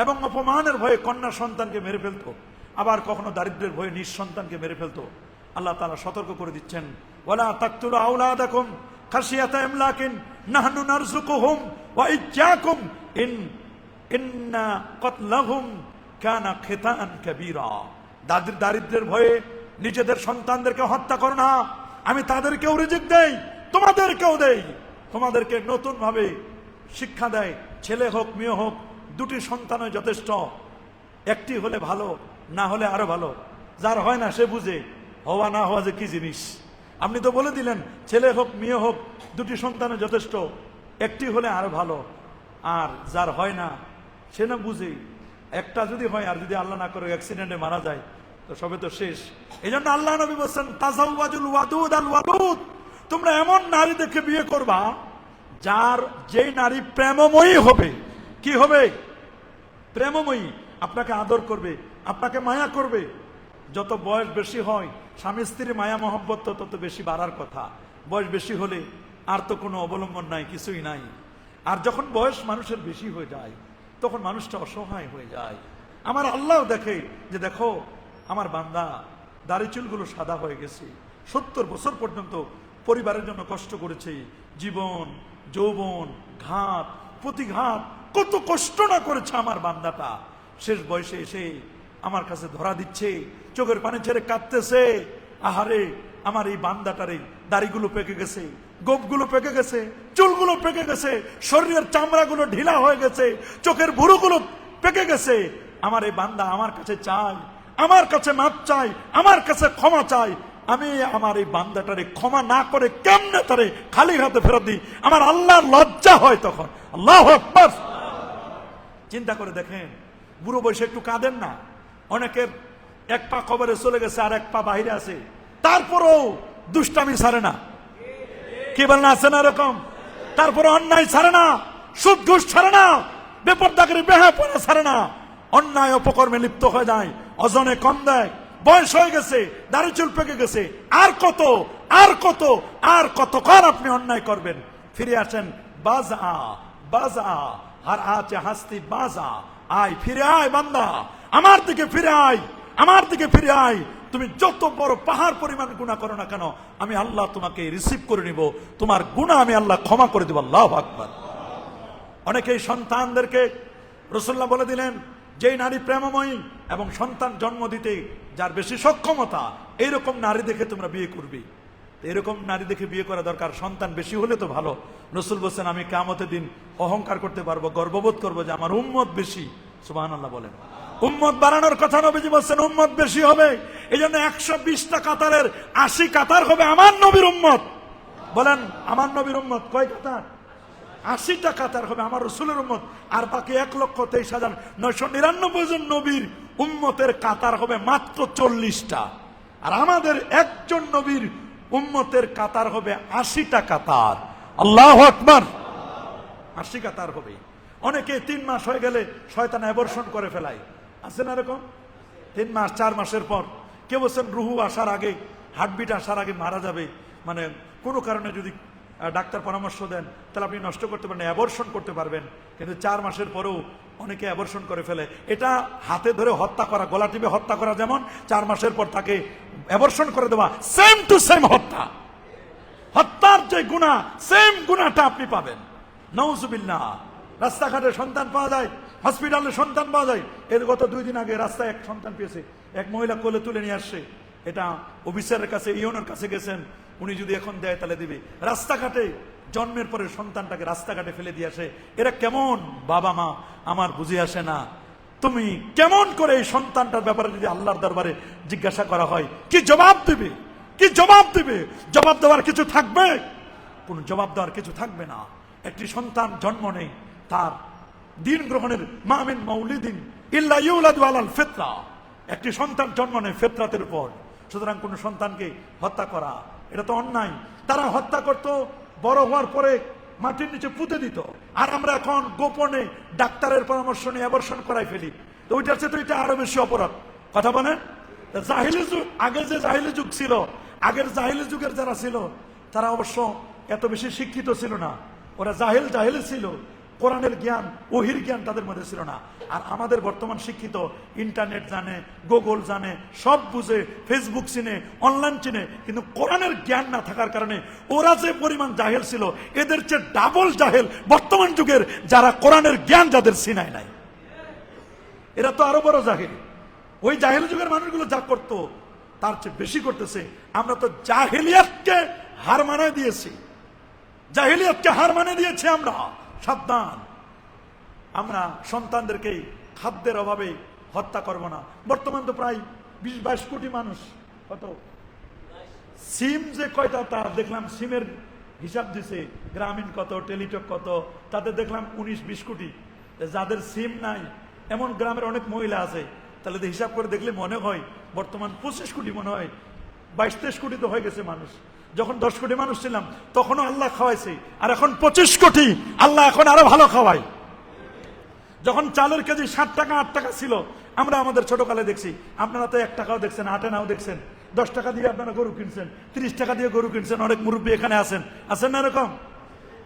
এবং অপমানের ভয়ে কন্যা সন্তানকে মেরে ফেলতো, আবার কখনো দারিদ্র্যের ভয়ে নিঃসন্তানকে মেরে ফেলতো। আল্লাহ তাআলা সতর্ক করে দিচ্ছেন, ওয়ালা তাকতুলু আওলাদাকুম খাশিয়াতা ইমলাকিন নাহনু নারযুকুহুম ওয়া ইয়্যাকুম ইন্না কাতলাহুম কানা খিতান কাবীরা। দারিদ্র্যের ভয়ে নিজেদের সন্তানদেরকে হত্যা করো না, আমি তাদেরকেও রিজিক দেই, তোমাদেরকেও দেই। তোমাদেরকে নতুন ভাবে শিক্ষা দেয়, ছেলে হোক মেয়ে হোক, 2টি সন্তানই যথেষ্ট। একটি হলে ভালো, না হলে আরো ভালো। যার হয় না সে বুঝে হওয়া না হওয়া যে কি জিনিস। আপনি তো বলে দিলেন ছেলে হোক মেয়ে হোক 2টি সন্তানই যথেষ্ট, একটি হলে আরো ভালো। আর যার হয় না সে না বুঝে, একটা যদি হয় আর যদি আল্লাহ না করে অ্যাক্সিডেন্টে মারা যায়, তো তো সবে তো শেষ। এই জন্য আল্লাহ নবী বলছেন তাজাওয়াজুল ওয়াদুদ আল ওয়ালুদ, তোমরা এমন নারী দেখে বিয়ে করবা যেই নারী প্রেমময়ী হবে। কি হবে? প্রেমময়ী, আপনাকে আদর করবে, আপনাকে মায়া করবে। যত বয়স বেশি হয় স্বামী স্ত্রীর মায়া মহব্বত তত বেশি বাড়ার কথা। বয়স বেশি হলে আর তো কোনো অবলম্বন নাই, কিছুই নাই। আর যখন বয়স মানুষের বেশি হয়ে যায় তখন মানুষটা অসহায় হয়ে যায়। আমার আল্লাহ দেখে যে দেখো আমার বান্দা দাড়ি চুলগুলো সাদা হয়ে গেছে, 70 বছর পর্যন্ত পরিবারের জন্য কষ্ট করেছে, জীবন যৌবন ঘাত প্রতিঘাত কত কষ্ট না করেছে আমার বান্দাটা, শেষ বয়সে এসে আমার কাছে ধরা দিচ্ছে, চোখের পানি ছেড়ে কাঁদতেছে। আহারে আমার এই বান্দাটারে দাড়িগুলো পেকে গেছে, গোপগুলো পেকে গেছে, চুলগুলো পেকে গেছে, শরীরের চামড়াগুলো ঢিলা হয়ে গেছে, চোখের ভুরুগুলো পেকে গেছে। আমার এই বান্দা আমার কাছে চাই, আমার কাছে মাপ চাই, আমার কাছে ক্ষমা চাই। আমি আমার এই বান্দাটারে ক্ষমা না করে কেমনে তারে খালি হাতে ফেরত দিই? আমার আল্লাহর লজ্জা হয় তখন। আল্লাহু আকবার। চিন্তা করে দেখেন, বুড়ো বয়সে একটু কাঁদেন না? অনেকের এক পা কবরে চলে গেছে আর এক পা বাহিরে আছে, তারপরও দুষ্টামি ছাড়ে না। কি বলেন, আছে না এরকম? তারপরে অন্যায় ছাড়ে না, সুদ ঘুষ ছাড়ে না, বেপরদাগিরি বেহায়াপনা ছাড়ে না, অন্যায় অপকর্মে লিপ্ত হয়ে যায়, ওজনে কম দেয়, বয়স হয়ে গেছে, দাড়ি চুল পেকে গেছে, আর কত আর কত আর কতক্ষণ আপনি অন্যায় করবেন? ফিরে আসেন, বাজা বাজা আর আছে হাসতি বাজা, আয় ফিরে আয় বান্দা, আমার দিকে ফিরে আয়, আমার দিকে ফিরে আয়। তুমি যত বড় পাহাড় পরিমাণ গুনাহ করো না কেন, আমি আল্লাহ তোমাকে রিসিভ করে নিব, তোমার গুনাহ আমি আল্লাহ ক্ষমা করে দেব। আল্লাহু আকবার। অনেকেই সন্তানদেরকে রাসূলুল্লাহ বলে দিলেন, যেই নারী প্রেমময়ী এবং সন্তান জন্ম দিতে যার বেশি সক্ষমতা, এইরকম নারী দেখে তোমরা বিয়ে করবে। এরকম নারী দেখে বিয়ে করা দরকার, সন্তান বেশি হলে তো ভালো। রাসূল বলেন, আমি কিয়ামতের দিন অহংকার করতে পারবো, গর্ববোধ করবো যে আমার উম্মত বেশি। সুবহানাল্লাহ বলেন। উম্মত বাড়ানোর কথা নবীজি বলছেন, উম্মত বেশি হবে। এই জন্য 120টা কাতারের 80 কাতার হবে আমার নবীর উম্মত। বলেন, আমার নবীর উম্মত কয় কাতার? 80টা কাতার হবে আমার রাসূলের উম্মত, আর বাকি 1,23,999 জন নবীর উম্মতের কাতার হবে মাত্র 40টা। আর আমাদের একজন নবীর উম্মতের কাতার হবে 80টা কাতার। আল্লাহু আকবার। 80 কাতার হবে। অনেকে 3 মাস হয়ে গেলে শয়তান অ্যাবর্শন করে ফেলায়, আছে না এরকম? 3 মাস 4 মাসের পর কেউ বলছেন রুহু আসার আগে, হার্টবিট আসার আগে মারা যাবে, মানে কোনো কারণে যদি ডাক্তার পরামর্শ দেন তাহলে আপনি নষ্ট করতে পারেন, অ্যাবর্শন করতে পারবেন। কিন্তু 4 মাসের পরেও অনেকে অ্যাবর্শন করে ফেলে। এটা হাতে ধরে হত্যা করা, গলা টিপে হত্যা করা যেমন, 4 মাসের পর তাকে অ্যাবর্শন করে দেওয়া সেম টু সেম হত্যা। হত্যার যে গুনাহ, সেম গুনাহটা আপনি পাবেন। নাউজুবিল্লাহ। রাস্তাঘাটে সন্তান পাওয়া যায়, হসপিটালে সন্তান পাওয়া যায়। এর গত 2 দিন আগে রাস্তায় এক সন্তান পেয়েছে, এক মহিলা কোলে তুলে নিয়ে আসছে। এটা অফিসারের কাছে, ইউনোর কাছে গেছেন, উনি যদি এখন দেয় তাহলে দিবে। রাস্তাঘাটে জন্মের পরে সন্তানটাকে রাস্তাঘাটে ফেলে দিয়ে আসে। এরা কেমন বাবা মা আমার বুঝে আসে না। তুমি কেমন করে এই সন্তানটার ব্যাপারে যদি আল্লাহর দরবারে জিজ্ঞাসা করা হয়, কি জবাব দিবে? কি জবাব দিবে? জবাব দেওয়ার কিছু থাকবে? কোন জবাব দেওয়ার কিছু থাকবে না। একটি সন্তান জন্ম নেই, তার দিন গ্রহণের মামিন মাউলিদিন ইল্লা ইউলাদু আলাল ফিতরা, একটি সন্তান জন্ম নেয় ফিতরাতের উপর। সুতরাং কোন সন্তানকে হত্যা করা এটা তো অন্যায়। তারা হত্যা করত, বড় হওয়ার পরে মাটির নিচে পুঁতে দিত, আর আমরা এখন গোপনে ডাক্তারের পরামর্শ নিয়ে অ্যাবর্শন করাই ফেলি। তো ওইটার চেয়ে তো এটা আরো বেশি অপরাধ। কথা বলেন। জাহিলি যুগ, আগে যে জাহিলি যুগ ছিল, আগের জাহিলি যুগের যারা ছিল তারা অবশ্য এত বেশি শিক্ষিত ছিল না, ওরা জাহিলি ছিল। কোরআনের জ্ঞান, ওহির জ্ঞান তাদের মধ্যে ছিল না। আর আমাদের বর্তমান শিক্ষিত, ইন্টারনেট জানে, গুগল জানে, সব বুঝে, ফেসবুক চিনে, অনলাইন চিনে, কিন্তু কোরআনের জ্ঞান না থাকার কারণে ওরা যে পরিমাণ জাহেল ছিল, এদের চেয়ে ডাবল জাহেল বর্তমান যুগের যারা কোরআনের জ্ঞান যাদের সিনায় নাই। এরা তো আরো বড় জাহেল। ওই জাহেল যুগের মানুষগুলো যা করতো তার চেয়ে বেশি করতেছে। আমরা তো জাহেলিয়াতকে হার মানায় দিয়েছি, জাহেলিয়াতকে হার মানিয়ে দিয়েছি আমরা। সাবধান, আমরা সন্তানদেরকে খাদ্যের অভাবে হত্যা করব না। বর্তমান তো প্রায় 20-22 কোটি মানুষ, কত সিম যে কয়টা তা দেখলাম, সিমের হিসাব দিছে, গ্রামীণ কত, টেলিটক কত, তাদের দেখলাম 19-20 কোটি। যাদের সিম নাই এমন গ্রামের অনেক মহিলা আছে, তাহলে তো হিসাব করে দেখলে মনে হয় বর্তমান 25 কোটি, মনে হয় 22-23 কোটি তো হয়ে গেছে মানুষ। যখন 10 কোটি মানুষ ছিলাম তখনও আল্লাহ খাওয়াইছে, আর এখন 25 কোটি, আল্লাহ এখন আরো ভালো খাওয়ায়। যখন চালের কেজি 60 টাকা 8 টাকা ছিল, আমরা আমাদের ছোটকালে দেখছি, আপনারা তো 1 টাকাও দেখছেন, 8 আনাও দেখছেন, 10 টাকা দিয়ে আপনারা গরু কিনছেন, 30 টাকা দিয়ে গরু কিনছেন। অনেক মুরব্বী এখানে আছেন না এরকম?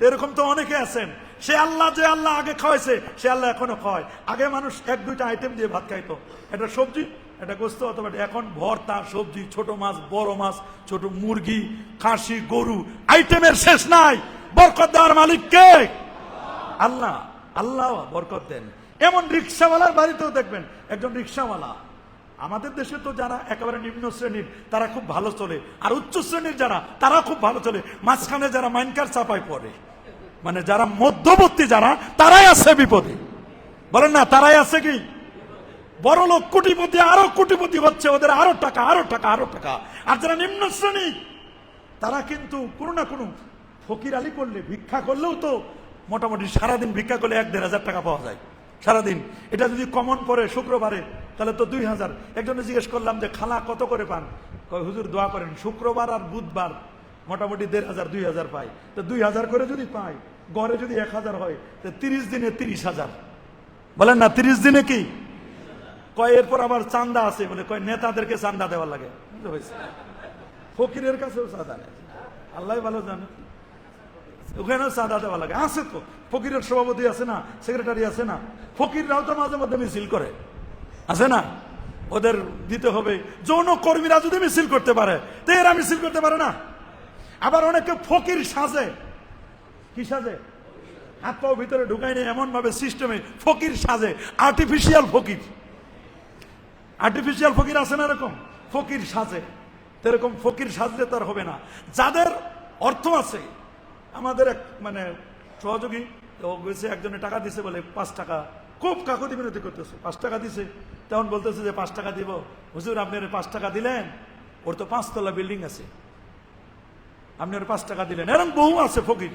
এরকম তো অনেকে আছেন। সে আল্লাহ, যে আল্লাহ আগে খাওয়াইছে, সে আল্লাহ এখনো খাওয়ায়। আগে মানুষ 1-2টা আইটেম দিয়ে ভাত খাইতো, এটা সবজি, এটা গোস্ত, অথবা এখন ভর্তা, সবজি, ছোট মাছ, বড় মাছ, ছোট মুরগি, খাসি, গরু, আইটেমের শেষ নাই। বরকত দেওয়ার মালিক কে? আল্লাহ। আল্লাহ বরকত দেন। এমন রিক্সাওয়ালার বাড়িতেও দেখবেন একজন রিক্সাওয়ালা, আমাদের দেশে তো যারা একেবারে নিম্ন শ্রেণীর তারা খুব ভালো চলে, আর উচ্চ শ্রেণীর যারা তারা খুব ভালো চলে, মাঝখানে যারা মাইনকার চাপায় পড়ে, মানে যারা মধ্যবর্তী যারা, তারাই আছে বিপদে। বলেন না, তারাই আছে কি? বড় লোক কোটিপতি আরো কোটিপতি হচ্ছে, ওদের আরো টাকা আরো টাকা আরো টাকা। আর যারা নিম্ন শ্রেণী তারা কিন্তু কোনো না কোনো ফকির আলী করলে, ভিক্ষা করলেও তো মোটামুটি সারাদিন ভিক্ষা করলে 1-1.5 হাজার টাকা পাওয়া যায় সারাদিন। এটা যদি কমন পড়ে শুক্রবারে, তাহলে তো 2000। একজনে জিজ্ঞেস করলাম যে খালা কত করে পান? কয় হুজুর দোয়া করেন, শুক্রবার আর বুধবার মোটামুটি 1500-2000 পাই। তো 2000 করে যদি পাই, গড়ে যদি 1000 হয়, তো 30 দিনে 30,000। বলেন না, 30 দিনে কি? কয় এরপর আবার চান্দা আছে বলে, কয় নেতাদেরকে চান্দা দেওয়া লাগে। ফকিরের কাছেও চাঁদা নেই, আল্লাহ ভালো জানে, ওখানেও চাঁদা দেওয়া লাগে। আছে তো, ফকিরের সভাপতি আছে না, সেক্রেটারি আছে না, ফকিররাও তো মাঝে মধ্যে মিছিল করে, আছে না? ওদের দিতে হবে। যৌন কর্মীরা যদি মিছিল করতে পারে, তো এরা মিছিল করতে পারে না? আবার অনেকে ফকির সাজে। কি সাজে? হাত পাও ভিতরে ঢুকাই নেই, এমন ভাবে সিস্টেমে ফকির সাজে, আর্টিফিশিয়াল ফকির। আর্টিফিশিয়াল ফকির আছে না এরকম, ফকির সাজে। এরকম ফকির সাজলে তো আর হবে না। যাদের অর্থ আছে, আমাদের এক মানে সহযোগী গেছে, একজনে টাকা দিছে বলে 5 টাকা, খুব কাকুতি মিনতি করতেছে, 5 টাকা দিছে। তখন বলতেছে যে 5 টাকা দিব। হুজুর আপনি 5 টাকা দিলেন, ওর তো 5 তলা বিল্ডিং আছে, আপনি ওর 5 টাকা দিলেন। এরকম বহু আছে ফকির,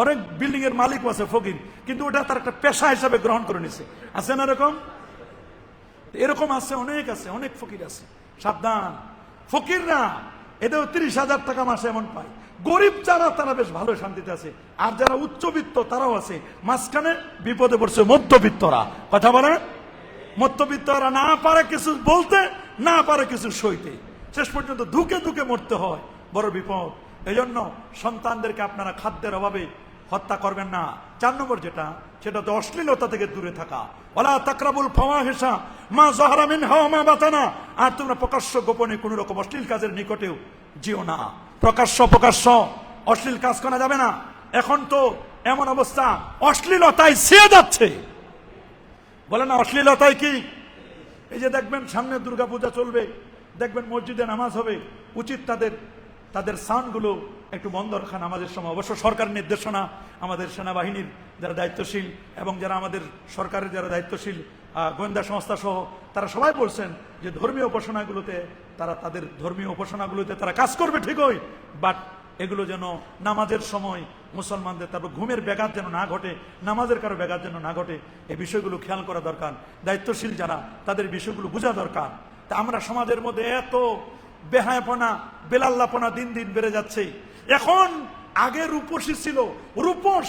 অনেক বিল্ডিং এর মালিকও আছে ফকির, কিন্তু ওটা তার একটা পেশা হিসাবে গ্রহণ করে নিছে। আছে না এরকম? এরকম আছে, অনেক আছে, অনেক ফকির আছে। সাবধান, ফকির না এটাও 30,000 টাকা মাসে এমন পায়। গরিব যারা তারা বেশ ভালো শান্তিতে আছে, আর যারা উচ্চবিত্ত তারাও আছে। মাঝখানে বিপদে পড়ছে মধ্যবিত্তরা। কথা বলে, মধ্যবিত্তরা না পারে কিছু বলতে, না পারে কিছু সইতে, শেষ পর্যন্ত ধুকে ধুকে মরতে হয়। বড় বিপদ। এই জন্য সন্তানদেরকে আপনারা খাদ্যের অভাবে হত্যা করবেন না। 4 নম্বর যেটা, সেটা তো অশ্লীলতা থেকে দূরে থাকা। ওয়ালা তাকরাবুল ফাওয়াহিশা মা যাহারা মিনহা ওয়া মা বাতানা। আর তোমরা প্রকাশ্য গোপনে কোন রকম অশ্লীল কাজের নিকটেও যেও না। প্রকাশ্য অশ্লীল কাজ করা যাবে না। এখন তো এমন অবস্থা, অশ্লীলতায় ছেয়ে যাচ্ছে। বলে না, অশ্লীলতায় কি? এই যে দেখবেন সামনে দুর্গাপূজা চলবে, দেখবেন মসজিদে নামাজ হবে, উচিত তাদের সাউন্ডগুলো একটু বন্ধ রাখা নামাজের সময়। অবশ্য সরকার নির্দেশনা, আমাদের সেনাবাহিনীর যারা দায়িত্বশীল এবং যারা আমাদের সরকারের যারা দায়িত্বশীল গোয়েন্দা সংস্থা সহ, তারা সবাই বলছেন যে ধর্মীয় উপাসনাগুলোতে তাদের ধর্মীয় উপাসনাগুলোতে তারা কাজ করবে ঠিকই, বাট এগুলো যেন নামাজের সময় মুসলমানদের, তারপর ঘুমের ব্যাঘাত যেন না ঘটে, নামাজের কারো ব্যাঘাত যেন না ঘটে, এই বিষয়গুলো খেয়াল করা দরকার। দায়িত্বশীল যারা, তাদের বিষয়গুলো বোঝা দরকার। তা আমরা সমাজের মধ্যে এত বেহায়াপনা, বেলাল্লাপনা দিন দিন বেড়ে যাচ্ছে। এখন আগে রূপসী ছিল, রূপস,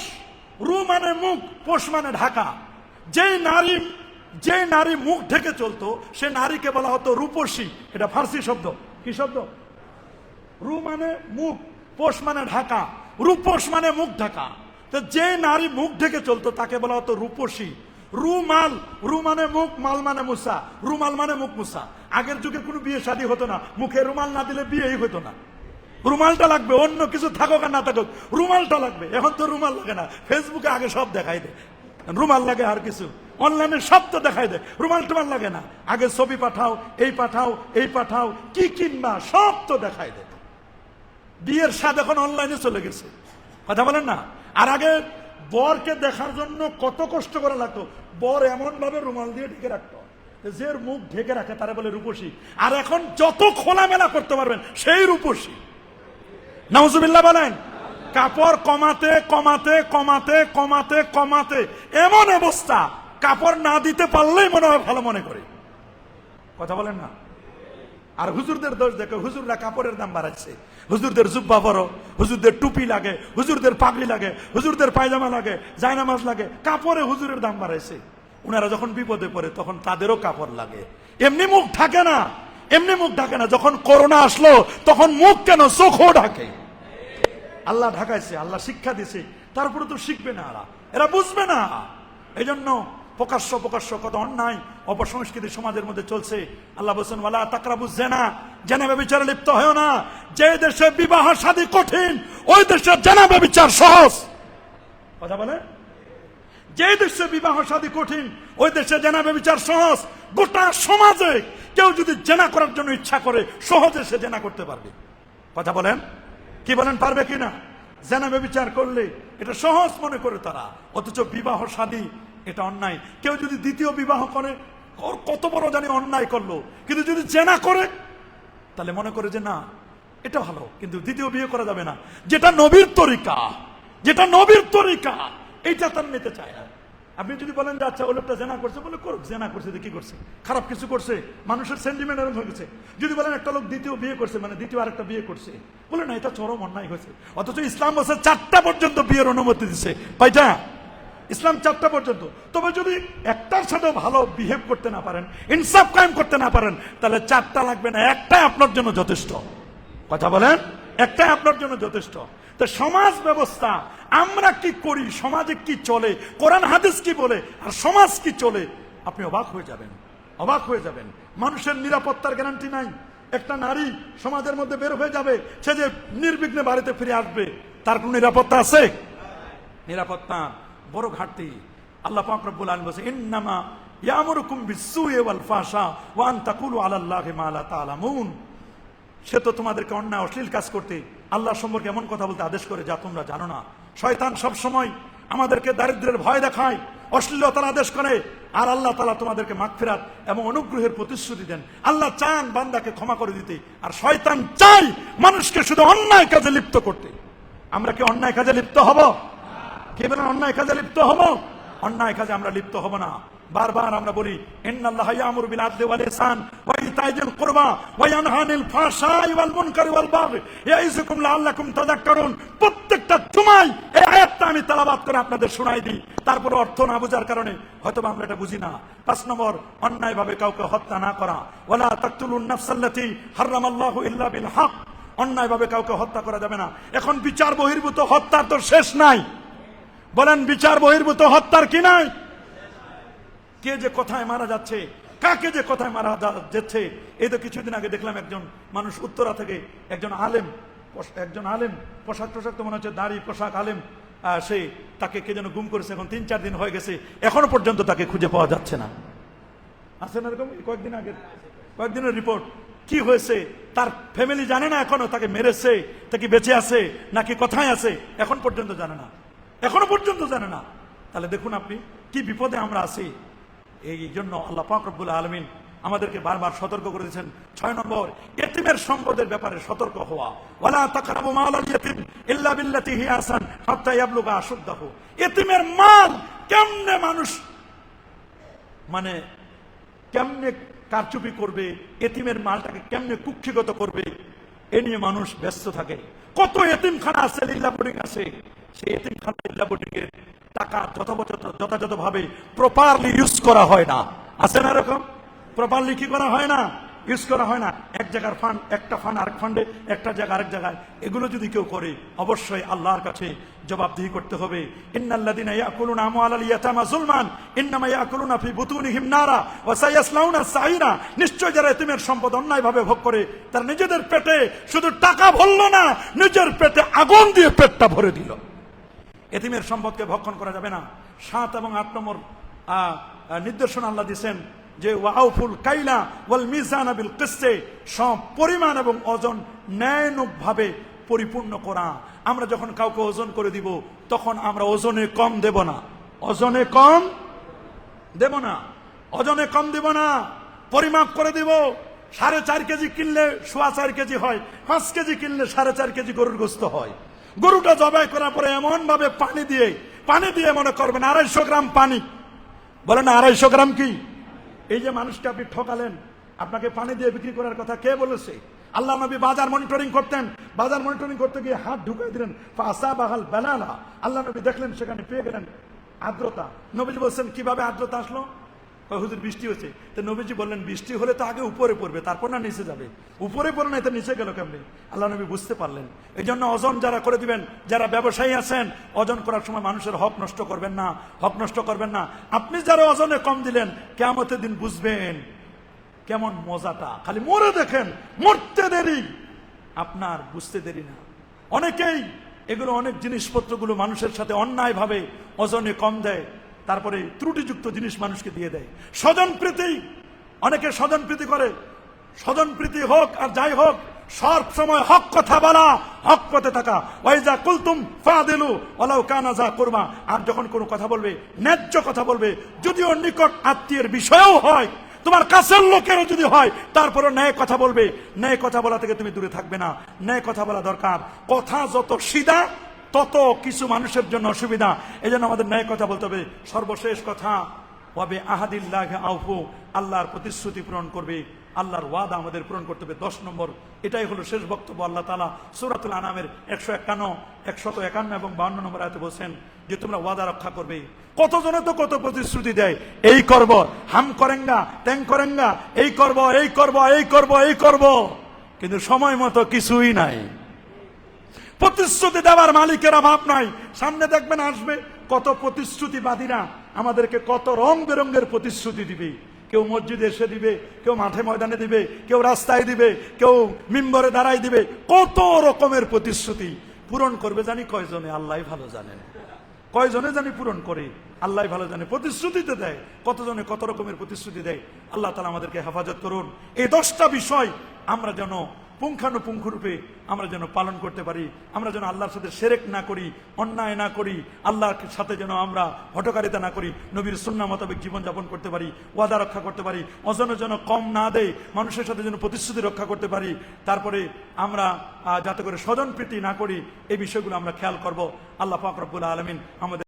রু মানে মুখ, পোষ মানে ঢাকা। যে নারী মুখ ঢেকে চলতো, সে নারীকে বলা হতো রূপসী। এটা ফার্সি শব্দ। কি শব্দ? রু মানে মুখ, পোষ মানে ঢাকা, রূপস মানে মুখ ঢাকা। তো যে নারী মুখ ঢেকে চলতো তাকে বলা হতো রূপসী। রুমাল, রু মানে মুখ, মাল মানে মুসা, রুমাল মানে মুখ মুসা। আগের যুগে কোনো বিয়ে শাদী হতো না, মুখে রুমাল না দিলে বিয়েই হতো না। রুমালটা লাগবে, অন্য কিছু থাকুক আর না থাকুক, রুমালটা লাগবে। এখন তো রুমাল লাগে না, ফেসবুকে আগে সব দেখাই দেয়, রুমাল লাগে। আর কিছু অনলাইনে সব তো দেখাই দেয়, রুমাল টুমাল লাগে না। আগে ছবি পাঠাও, এই পাঠাও, এই পাঠাও, কি কিনবা সব তো দেখাই দেয়। বিয়ের স্বাদ এখন অনলাইনে চলে গেছে। কথা বলেন না? আর আগে বরকে দেখার জন্য কত কষ্ট করে লাগতো। বর এমন ভাবে রুমাল দিয়ে ঢেকে রাখতো, যে মুখ ঢেকে রাখে তারা বলে রূপসী। আর এখন যত খোলামেলা করতে পারবেন সেই রূপসী। নাউজুবিল্লাহ বলেন। কাপড় কমাতে কমাতে কমাতে কমাতে কমাতে এমন অবস্থা, কাপড় না দিতে পারলেই মনে হয় ভালো মনে করে। কথা বলেন না। আর হুজুরদের দোষ দেখো, হুজুররা কাপড়ের দাম বাড়াচ্ছে, হুজুরদের জুব্বা বড়, হুজুরদের টুপি লাগে, হুজুরদের পাগড়ি লাগে, হুজুরদের পায়জামা লাগে, জায়নামাজ লাগে, কাপড়ে হুজুরের দাম বাড়াইছে। উনারা যখন বিপদে পড়ে তখন তাদেরও কাপড় লাগে। এমনি মুখ ঢাকে না, এমনি মুখ ঢাকে না। যখন করোনা আসলো তখন মুখ কেন, চোখও ঢাকে। আল্লাহ ঢাকাইছে, আল্লাহ শিক্ষা দিছে, তারপরে তো শিখবে না, এরা বুঝবে না। এই জন্য প্রকাশ্য প্রকাশ্য কত অন্যায় অপসংস্কৃতি সমাজের মধ্যে চলছে। আল্লাহ বলছেন ওয়ালা তাকরাবুজ জিনা, জিনা ব্যভিচারে লিপ্ত হয়ো না। যে দেশে বিবাহ শাদী কঠিন ওই দেশে জিনা ব্যভিচার সহজ। কথা বলে, যে দেশে বিবাহ শাদী কঠিন ওই দেশে জিনা ব্যভিচার সহজ। গোটা সমাজে কেউ যদি জিনা করার জন্য ইচ্ছা করে সহজে সে জিনা করতে পারবে। কথা বলেন, কি বলেন, পারবে কিনা? জিনা ব্যভিচার করলে এটা সহজ মনে করে তারা, অথচ বিবাহ শাদী এটা অন্যায়। কেউ যদি দ্বিতীয় বিবাহ করে, কত বড় জানি অন্যায় করলো, কিন্তু যদি জেনা করে তাহলে মনে করে যে না এটা ভালো, কিন্তু দ্বিতীয় বিয়ে করা যাবে না। যেটা নবীর তরিকা, যেটা নবীর তরিকা এইটা তার নিতে চায় না। আপনি যদি বলেন যে আচ্ছা ও লোকটা জেনা করছে, বলে করুক, জেনা করছে কি করছে, খারাপ কিছু করছে, মানুষের সেন্টিমেন্ট এরকম হয়ে গেছে। যদি বলেন একটা লোক দ্বিতীয় বিয়ে করছে, মানে দ্বিতীয় আরেকটা বিয়ে করছে, বলে না এটা চরম অন্যায় হয়েছে। অথচ ইসলাম বলছে 4টা পর্যন্ত বিয়ের অনুমতি দিচ্ছে। পাইটা ইসলাম 4টা পর্যন্ত। তবে যদি একটার সাথে ভালো বিহেভ করতে না পারেন, ইনসাফ কায়েম করতে না পারেন, তাহলে 4টা লাগবে না, একটাই আপনার জন্য যথেষ্ট। কথা বলেন, একটাই আপনার জন্য যথেষ্ট। তো সমাজ ব্যবস্থা আমরা কি করি, সমাজে কি চলে, কোরআন হাদিস কি বলে, আর সমাজ কি চলে, আপনি অবাক হয়ে যাবেন, অবাক হয়ে যাবেন। মানুষের নিরাপত্তার গ্যারান্টি নাই। একটা নারী সমাজের মধ্যে বের হয়ে যাবে, সে যে নির্বিঘ্নে বাড়িতে ফিরে আসবে, তার কোনো নিরাপত্তা আছে? নিরাপত্তা বড় ঘাটতি। আল্লাহ পাক রব্বুল আলামিন বলেন ইন্নামা ইয়ামুরুকুম বিসসুই ওয়াল ফাহশা ওয়া আন তাকুলু আলাল্লাহি মা লা তা'লামুন। সে তো তোমাদেরকে অন্যায় অশ্লীল কাজ করতে, আল্লাহ সম্পর্কে এমন কথা বলতে আদেশ করে যা তোমরা জানো না। শয়তান সব সময় আমাদেরকে দারিদ্র্যের ভয় দেখায়, অশ্লীলতার আদেশ করে, আর আল্লাহ তাআলা তোমাদেরকে মাগফিরাত এবং অনুগ্রহের প্রতিশ্রুতি দেন। আল্লাহ চান বান্দাকে ক্ষমা করে দিতে, আর শয়তান চায় মানুষকে শুধু অন্যায় কাজে লিপ্ত করতে। আমরা কি অন্যায় কাজে লিপ্ত হব? কে বলেন অন্যায় কাজে লিপ্ত হব? অন্যায় কাজে আমরা লিপ্ত হব না। বারবার আমরা বলি ইন্নাল্লাহা ইয়ামুরু বিল আদলি ওয়াল ইহসান ওয়া ইতাইজিল কুরবা ওয়া ইয়ানহা আনিল ফাহশাই ওয়াল মুনকারি ওয়াল বাগই ইয়াইযুকুম লাআল্লাকুম তাযাক্কারুন। প্রত্যেকটা জুমায় এই আয়াতটা আমি তেলাওয়াত করে আপনাদের শোনাই দিই, তারপর অর্থ না বোঝার কারণে হয়তো আমরা এটা বুঝি না। 5 নম্বর, অন্যায়ভাবে কাউকে হত্যা না করা। ওয়ালা তাকতুলুন নাফসাল্লাতী হারামাল্লাহু ইল্লা বিল হক। অন্যায়ভাবে কাউকে হত্যা করা যাবে না। এখন বিচার বহির্ভূত হত্যার তো শেষ নাই। বলেন বিচার বহির্ভূত হত্যার কি নাই? কে যে কোথায় মারা যাচ্ছে, কাকে যে কোথায় মারা যাচ্ছে। এই তো কিছুদিন আগে দেখলাম একজন মানুষ উত্তরা থেকে, একজন আলেম পোশাক তো মনে হচ্ছে দাড়ি পোশাক আলেম, সে তাকে কে যেন গুম করেছে। এখন 3-4 দিন হয়ে গেছে, এখনো পর্যন্ত তাকে খুঁজে পাওয়া যাচ্ছে না। আছে না এরকম? কয়েকদিনের রিপোর্ট। কি হয়েছে তার ফ্যামিলি জানে না এখনো, তাকে মেরেছে, তাকে বেঁচে আছে নাকি কোথায় আছে এখন পর্যন্ত জানে না, এখনো পর্যন্ত জানে না। তাহলে দেখুন আপনি কি বিপদে আমরা আছি। এই জন্য আল্লাহ পাক রব্বুল আলামিন আমাদেরকে বারবার সতর্ক করে দিয়েছেন। 6 নম্বর, ইতিমের সম্পদের ব্যাপারে সতর্ক হওয়া। ওয়ালা তাকরাবু মালাল ইয়াতিম ইল্লা বিল্লাতি হিয়া আহসান হাত্তা ইয়াবলুগা আশুদ্দাহু। ইতিমের মাল কেমনে মানুষ মানে কেমনে কারচুপি করবে, এতিমের মালটাকে কেমনে কুক্ষিগত করবে, এ নিয়ে মানুষ ব্যস্ত থাকে। কত এতিমখানা আছে, লিল্লা বোর্ডিং আছে, সেই এতিমখানা লিল্লা বোর্ডিং এর টাকা যথাযথভাবে প্রপারলি ইউজ করা হয় না। আছে না এরকম? প্রপারলি কি করা হয় না? ইউজ করা হয় না। এক জায়গার ফান্ড একটা ফান্ড আরেক ফান্ডে, একটা জায়গা আরেক জায়গায়। এগুলো যদি কেউ করে অবশ্যই আল্লাহর কাছে জবাবদিহি করতে হবে। ইন্নাল্লাযীনা ইয়াকুলুনা আমওয়ালাল ইয়াতামা যুলমান ইন্নামা ইয়াকুলুনা ফি বুতুনিহিম নারা ওয়া সায়াসলাউনা সাইরা। নিশ্চয় যারা এতিমের সম্পদ অন্যায়ভাবে ভোগ করে তারা নিজেদের পেটে শুধু টাকা ভরলো না, নিজের পেটে আগুন দিয়ে পেটটা ভরে দিল। এতিমের সম্পদকে ভক্ষণ করা যাবে না। 7 এবং 8 নম্বর নির্দেশনা আল্লাহ দিয়েছেন যে ওয়াউফুল কাইলা ওয়াল মিজানা বিল কিসতে, সব পরিমাণ এবং ওজন ন্যায়ানুগভাবে পরিপূর্ণ করা। আমরা যখন কাউকে ওজন করে দিব তখন আমরা ওজনে কম দেব না, ওজনে কম দেব না, ওজনে কম দেব না, পরিমাপ করে দিব। 4.5 কেজি কিনলে 4.25 কেজি হয়, 5 কেজি কিনলে 4.5 কেজি গরুর গোস্ত হয়। গরুটা জবাই করার পরে এমন ভাবে পানি দিয়ে মনে করবেন 250 গ্রাম পানি। বলেন 250 গ্রাম কি? এই যে মানুষকে আপনি ঠকালেন, আপনাকে পানি দিয়ে বিক্রি করার কথা কে বলেছে? আল্লাহ নবী বাজার মনিটরিং করতেন, বাজার মনিটরিং করতে গিয়ে হাত ঢুকাই দিলেন, ফাসাবাহাল বালালা, আল্লাহ নবী দেখলেন সেখানে পেয়ে গেলেন আর্দ্রতা। নবীজি বলছেন কিভাবে আর্দ্রতা আসলো? হুজুর বৃষ্টি হচ্ছে। তো নবীজি বললেন বৃষ্টি হলে তো আগে উপরে পড়বে, তারপর না নিচে যাবে। উপরে পড়ে না, এটা নিচে গেল কেমনি? আল্লাহ নবী বুঝতে পারলেন। এই জন্য ওজন যারা করে দিবেন, যারা ব্যবসায়ী আছেন, ওজন করার সময় মানুষের হক নষ্ট করবেন না, হক নষ্ট করবেন না। আপনি যারা ওজনে কম দিলেন, কিয়ামতের দিন বুঝবেন কেমন মজাটা। খালি মরে দেখেন, মরতে দেরি, আপনার বুঝতে দেরি না। অনেকেই এগুলো অনেক জিনিসপত্রগুলো মানুষের সাথে অন্যায় ভাবে ওজনে কম দেয়, তারপরে ত্রুটিযুক্ত জিনিস মানুষকে দিয়ে দেয়। স্বজন প্রীতি, অনেকে স্বজন প্রীতি করে। স্বজন প্রীতি হোক আর যাই হোক, সব সময় হক কথা বলা, হক পথে থাকা। ওয়াইজা কুলতুম ফাদিলু ওয়ালাউ কানা যা কুরবা, আর যখন কোনো কথা বলবে ন্যায্য কথা বলবে, যদিও নিকট আত্মীয়ের বিষয়ও হয়, তোমার কাছের লোকেরও যদি হয়, তারপরে ন্যায় কথা বলবে। ন্যায় কথা বলা থেকে তুমি দূরে থাকবে না। ন্যায় কথা বলা দরকার। কথা যত সিধা তত কিছু মানুষের জন্য অসুবিধা। এই জন্য আমাদের ন্যায় কথা বলতে হবে। সর্বশেষ কথা, ওয়াবে আহাদিল্লাহ আউফু, আল্লাহর প্রতিশ্রুতি পূরণ করবে, আল্লাহর ওয়াদা আমাদের পূরণ করতে হবে। 10 নম্বর, এটাই হলো শেষ বক্তব্য। আল্লাহ তাআলা সূরাতুল আনামের 151 এবং 52 নম্বর আয়াতে বলছেন যে তোমরা ওয়াদা রক্ষা করবে। কতজনে তো কত প্রতিশ্রুতি দেয়, এই করব, হাম করেঙ্গা, ত্যাং করেঙ্গা, এই করব, এই করব, এই করব, এই করব, কিন্তু সময় মতো কিছুই নাই। প্রতিশ্রুতি দেওয়ার মালিকের অভাব নাই। সামনে দেখবেন আসবে কত প্রতিশ্রুতিবাদীরা আমাদেরকে কত রং বেরঙের প্রতিশ্রুতি দিবে। কেউ মসজিদে এসে দিবে, কেউ মাঠে ময়দানে দিবে, কেউ রাস্তায় দিবে, কেউ মিম্বরে দাঁড়াই দিবে। কত রকমের প্রতিশ্রুতি পূরণ করবে জানি কয়জনে, আল্লাহ ভালো জানেন। কয়জনে জানি পূরণ করে, আল্লাহ ভালো জানে। প্রতিশ্রুতিতে দেয়, কতজনে কত রকমের প্রতিশ্রুতি দেয়। আল্লাহ তাআলা আমাদেরকে হেফাজত করুন। এই 10টা বিষয় আমরা যেন পুঙ্খানুপুঙ্খ রূপে আমরা যেন পালন করতে পারি। আমরা যেন আল্লাহর সাথে শিরক না করি, অন্যায় না করি, আল্লাহর সাথে যেন আমরা হঠকারিতা না করি, নবীর সুন্নাহ মোতাবেক জীবনযাপন করতে পারি, ওয়াদা রক্ষা করতে পারি, ওজনের যেন কম না দেয়, মানুষের সাথে যেন প্রতিশ্রুতি রক্ষা করতে পারি। তারপরে আমরা যাতে করে স্বজন প্রীতি না করি, এই বিষয়গুলো আমরা খেয়াল করব। আল্লাহ পাক রব্বুল আলামিন আমাদের